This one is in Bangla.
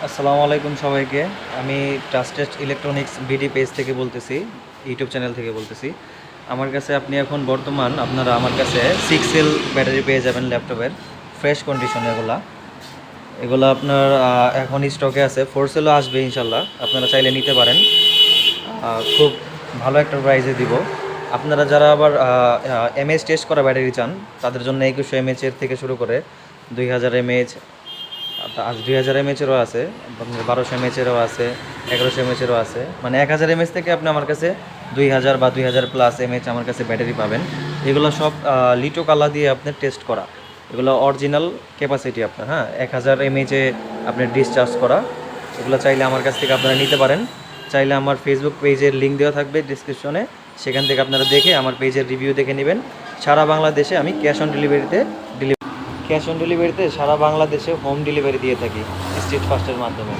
আসসালামু আলাইকুম সবাইকে। আমি ট্রাস্টেড ইলেকট্রনিক্স বিডি পেজ থেকে বলতেছি, ইউটিউব চ্যানেল থেকে বলতেছি। আমার কাছে আপনি এখন বর্তমান আপনারা আমার কাছে 6 সেল ব্যাটারি পেয়ে যাবেন ল্যাপটপের, ফ্রেশ কন্ডিশন। এগুলো আপনার এখন স্টকে আছে, 4 সেলও আসবে ইনশাল্লাহ। আপনারা চাইলে নিতে পারেন, খুব ভালো একটা প্রাইসে দিব। আপনারা যারা আবার এমএএইচ টেস্ট করা ব্যাটারি চান, তাদের জন্য 2100 এর থেকে শুরু করে 2000 mAh, আজ 2000 mAh-এরও আছে, আপনার 1200 mAh-এরও আছে, 1100 mAh-এরও আছে। মানে 1000 mAh থেকে আপনি আমার কাছে 2000 বা 2000+ mAh আমার কাছে ব্যাটারি পাবেন। এগুলো সব লিটো কালা দিয়ে আপনার টেস্ট করা, এগুলো অরিজিনাল ক্যাপাসিটি আপনার। হ্যাঁ, 1000 mAh আপনার ডিসচার্জ করা। এগুলো চাইলে আমার কাছ থেকে আপনারা নিতে পারেন। চাইলে আমার ফেসবুক পেজের লিঙ্ক দেওয়া থাকবে ডিসক্রিপশনে, সেখান থেকে আপনারা দেখে আমার পেজের রিভিউ দেখে নেবেন। সারা বাংলাদেশে আমি ক্যাশ অন ডেলিভারিতে সারা বাংলাদেশে হোম ডেলিভারি দিয়ে থাকি স্ট্রিট ফাস্টের মাধ্যমে।